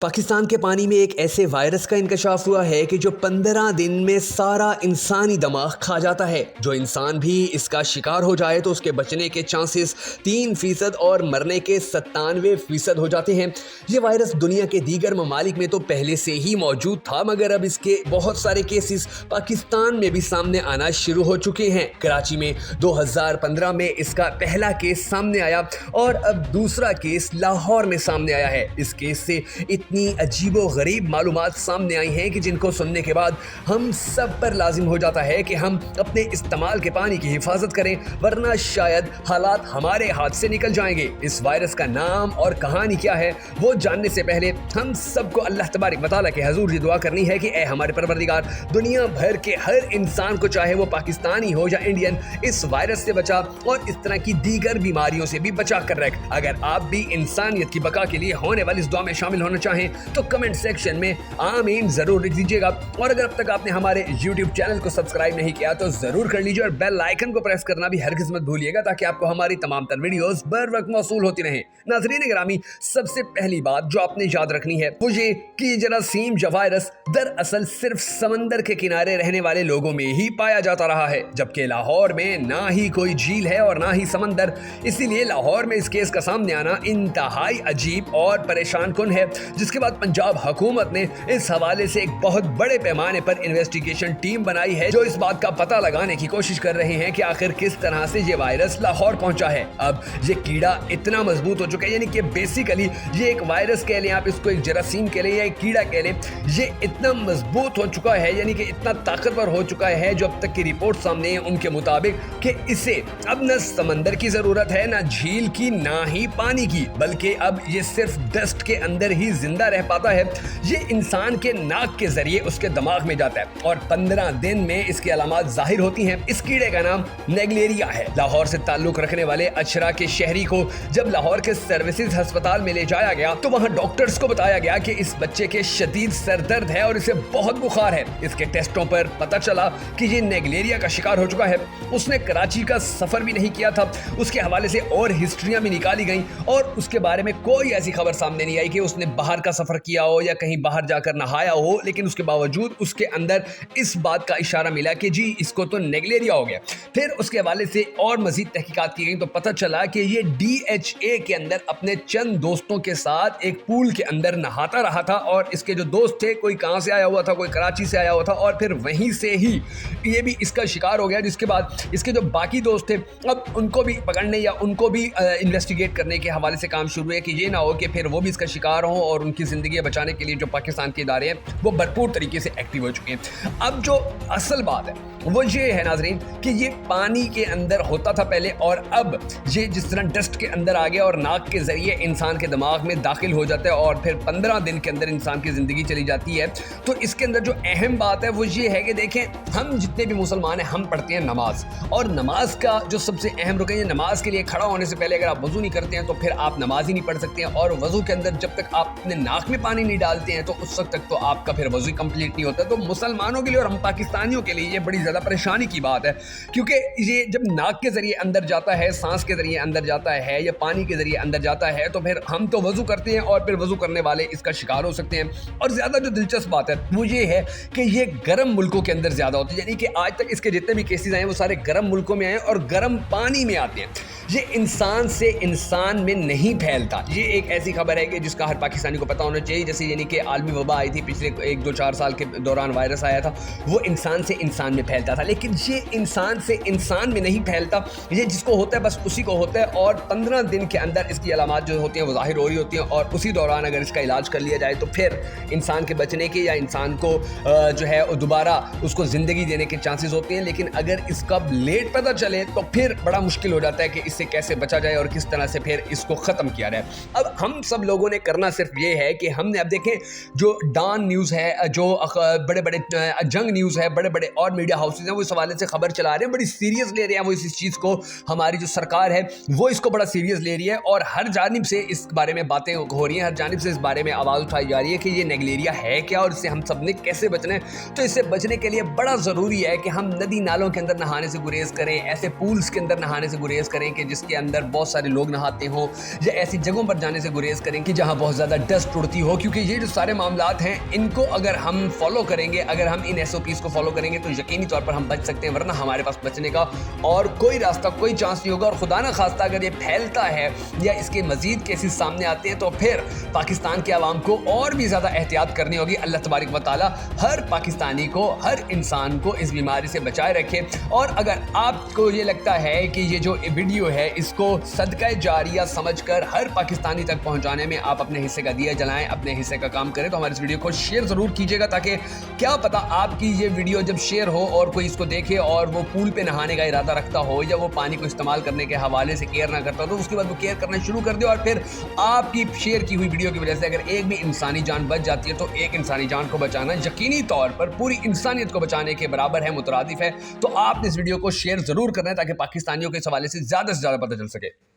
पाकिस्तान के पानी में एक ऐसे वायरस का इंकशाफ हुआ है कि जो 15 दिन में सारा इंसानी दिमाग खा जाता है। जो इंसान भी इसका शिकार हो जाए तो उसके बचने के चांसेस 3% और मरने के 97% हो जाते हैं। ये वायरस दुनिया के दीगर ममालिक में तो पहले से ही मौजूद था, मगर अब इसके बहुत सारे केसेस पाकिस्तान में भी सामने आना शुरू हो चुके हैं। कराची में 2015 में इसका पहला केस सामने आया और अब दूसरा केस लाहौर में सामने आया है। इस केस से इतनी अजीबो गरीब मालूमात सामने आई हैं कि जिनको सुनने के बाद हम सब पर लाजिम हो जाता है कि हम अपने इस्तेमाल के पानी की हिफाजत करें, वरना शायद हालात हमारे हाथ से निकल जाएंगे। इस वायरस का नाम और कहानी क्या है वो जानने से पहले हम सबको अल्लाह तबारक व तआला के हजूर ये दुआ करनी है कि ए हमारे परवरदिगार, दुनिया भर के हर इंसान को, चाहे वो पाकिस्तानी हो या इंडियन, इस वायरस से बचा और इस तरह की दीगर बीमारियों से भी बचा कर रख। अगर आप भी इंसानियत की बका के लिए होने वाली इस दुआ में शामिल होना चाहें तो कमेंट सेक्शन में आमीन जरूर लिख दीजिएगा। और अगर अब तक आपने हमारे YouTube चैनल को सब्सक्राइब नहीं किया तो जरूर कर लीजिए और बेल आइकन को प्रेस करना भी हरगिज़ मत भूलिएगा, ताकि आपको हमारी तमाम तर वीडियोस बर वक्त मौसूल होती रहें। नाज़रीन गिरामी, सबसे पहली बात जो आपने याद रखनी है वो ये कि ये जरासीम या वायरस दरअसल सिर्फ समंदर के किनारे रहने वाले लोगों में ही पाया जाता रहा है, जबकि लाहौर में ना ही कोई झील है और ना ही समंदर। इसीलिए लाहौर में इस केस का सामने आना इंतहाई अजीब और परेशान कुन है, जिसके बाद पंजाब हुकूमत ने इस हवाले से एक बहुत बड़े पैमाने पर इन्वेस्टिगेशन टीम बनाई है, जो इस बात का पता लगाने की कोशिश कर रहे हैं कि आखिर किस तरह से ये वायरस लाहौर पहुंचा है। अब ये कीड़ा इतना मजबूत हो चुका है, यानी कि बेसिकली ये एक वायरस कह लें आप इसको, एक जरासीम कह लें या एक कीड़ा कह लें, ये इतना मजबूत हो चुका है, यानी कि इतना ताकतवर हो चुका है जो अब तक की रिपोर्ट सामने है उनके मुताबिक कि इसे अब न समंदर की जरूरत है, ना झील की, ना ही पानी की, बल्कि अब ये सिर्फ डस्ट के अंदर ही जिंदा रह पाता है। ये इंसान के नाक के जरिए उसके दिमाग में जाता है और 15 दिन में इसकी अलामात जाहिर होती हैं। इस कीड़े का नाम नेगलेरिया है। लाहौर से ताल्लुक रखने वाले अचरा के शहरी को जब लाहौर के सर्विसेज अस्पताल में ले जाया गया तो वहां डॉक्टर्स को बताया गया कि इस बच्चे के शदीद सर दर्द है और इसे बहुत बुखार है। इसके टेस्टों पर पता चला कि ये नेगलेरिया का शिकार हो चुका है। उसने कराची का सफर भी नहीं किया था। उसके हवाले से और हिस्ट्रियां भी निकाली गई और उसके बारे में कोई ऐसी खबर सामने नहीं आई कि उसने बाहर का सफर किया हो या कहीं बाहर जाकर नहाया हो, लेकिन उसके बावजूद उसके अंदर इस बात का इशारा मिला कि जी इसको तो नेगलेरिया हो गया। फिर उसके हवाले से और मजीद तहकीकात की गई तो पता चला कि ये DHA के अंदर अपने चंद दोस्तों के साथ एक पूल के अंदर नहाता रहा था और इसके जो दोस्त थे, कोई कहाँ से आया हुआ था, कोई कराची से आया हुआ था, और फिर वहीं से ही ये भी इसका शिकार हो गया। जिसके बाद इसके जो बाकी दोस्त थे अब उनको भी पकड़ने या उनको भी इन्वेस्टिगेट करने के हवाले से काम शुरू है कि ये ना हो कि फिर वो भी इसका शिकार हो और उनकी ज़िंदगी बचाने के लिए जो पाकिस्तान के इदारे हैं वो भरपूर तरीके से एक्टिव हो चुके हैं। अब जो असल बात है वो ये है नाजरीन कि ये पानी के अंदर होता था पहले, और अब ये जिस तरह डस्ट के अंदर आ गया और नाक के ज़रिए इंसान के दिमाग में दाखिल हो जाता है और फिर 15 दिन के अंदर इंसान की ज़िंदगी चली जाती है। तो इसके अंदर जो अहम बात है वो ये है कि देखें, हम जितने भी मुसलमान हैं हम पढ़ते हैं नमाज, और नमाज का जो सबसे अहम रुकन है, नमाज के लिए खड़ा होने से पहले अगर आप वज़ू नहीं करते हैं तो फिर आप नमाज ही नहीं पढ़ सकते हैं। और वज़ू के अंदर जब तक आप अपने नाक में पानी नहीं डालते हैं तो उस वक्त तक तो आपका फिर वज़ू कंप्लीट नहीं होता। तो मुसलमानों के लिए और हम पाकिस्तानियों के लिए ये बड़ी ज़्यादा परेशानी की बात है, क्योंकि ये जब नाक के ज़रिए अंदर जाता है, सांस के ज़रिए अंदर जाता है या पानी के ज़रिए अंदर जाता है, तो फिर हम तो वज़ू करते हैं और फिर वज़ू करने वाले इसका शिकार हो सकते हैं। और ज़्यादा जो दिलचस्प बात है वो ये है कि ये गर्म मुल्कों के अंदर ज़्यादा होती है, यानी कि आज तक इसके जितने भी केसेस आए हैं वो सारे गर्म मुल्कों में आए और गर्म पानी में आते हैं। ये इंसान से इंसान में नहीं फैलता। ये एक ऐसी खबर है कि जिसका हर पाकिस्तानी को पता होना चाहिए। जैसे यानी कि आलमी वबा आई थी पिछले 1-2-4 साल के दौरान, वायरस आया था, वो इंसान से इंसान में फैलता था, लेकिन ये इंसान से इंसान में नहीं फैलता। ये जिसको होता है बस उसी को होता है और 15 दिन के अंदर इसकी अलामात जो होती हैं वो जाहिर हो रही होती हैं, और उसी दौरान अगर इसका इलाज कर लिया जाए तो फिर इंसान के बचने के या इंसान को जो है दोबारा उसको ज़िंदगी देने के चांसेस होते हैं। लेकिन अगर इसका लेट पता चले तो फिर बड़ा मुश्किल हो जाता है कि इससे कैसे बचा जाए और किस तरह से फिर इसको ख़त्म किया जाए। अब हम सब लोगों ने करना सिर्फ ये है कि हमने, अब देखें, जो डॉन न्यूज़ है, जो बड़े बड़े जंग न्यूज़ है, बड़े बड़े और मीडिया हाउसेज हैं, वो इस हवाले से खबर चला रहे हैं, बड़ी सीरियस ले रहे हैं वो इस चीज़ को। हमारी जो सरकार है वो इसको बड़ा सीरियस ले रही है और हर जानिब से इस बारे में बातें हो रही हैं, हर जानिब से इस बारे में आवाज़ उठाई जा रही है कि ये नेगलेरिया है क्या और इससे हम सब ने कैसे बचना है। तो इससे बचने के लिए बड़ा ज़रूरी है कि हम नदी नालों के अंदर नहाने से गुरेज करें, ऐसे पूल्स के अंदर नहाने से गुरेज करें कि जिसके अंदर बहुत सारे लोग नहाते हों, या ऐसी जगहों पर जाने से गुरेज करें कि जहाँ बहुत ज़्यादा डस्ट ٹرسٹ اڑتی ہو, کیونکہ یہ جو سارے معاملات ہیں ان کو اگر ہم فالو کریں گے, اگر ہم ان SOPs کو فالو کریں گے تو یقینی طور پر ہم بچ سکتے ہیں, ورنہ ہمارے پاس بچنے کا اور کوئی راستہ, کوئی چانس نہیں ہوگا. اور خدا نہ خواستہ اگر یہ پھیلتا ہے یا اس کے مزید کیسز سامنے آتے ہیں تو پھر پاکستان کے عوام کو اور بھی زیادہ احتیاط کرنی ہوگی. اللہ تبارک و تعالی ہر پاکستانی کو, ہر انسان کو اس بیماری سے بچائے رکھے. اور اگر آپ کو یہ لگتا ہے کہ یہ جو ویڈیو ہے اس کو صدقہ جاریہ سمجھ کر ہر پاکستانی تک پہنچانے میں آپ اپنے حصے کا دیا جلائیں, اپنے حصے کا کام کریں, تو ہمارے اس ویڈیو کو شیئر ضرور کیجیے گا, تاکہ کیا پتہ آپ کی یہ ویڈیو جب شیئر ہو اور کوئی اس کو دیکھے اور وہ پول پہ نہانے کا ارادہ رکھتا ہو یا وہ پانی کو استعمال کرنے کے حوالے سے کیئر نہ کرتا ہو, تو اس کے بعد وہ کیئر کرنا شروع کر دے. اور پھر آپ کی شیئر کی ہوئی ویڈیو کی وجہ سے اگر ایک بھی انسانی جان بچ جاتی ہے تو ایک انسانی جان کو بچانا یقینی طور پر پوری انسانیت کو بچانے کے برابر ہے, مترادف ہے. تو آپ نے اس ویڈیو کو شیئر ضرور کرنا ہے تاکہ پاکستانیوں کے اس حوالے سے زیادہ پتہ چل سکے.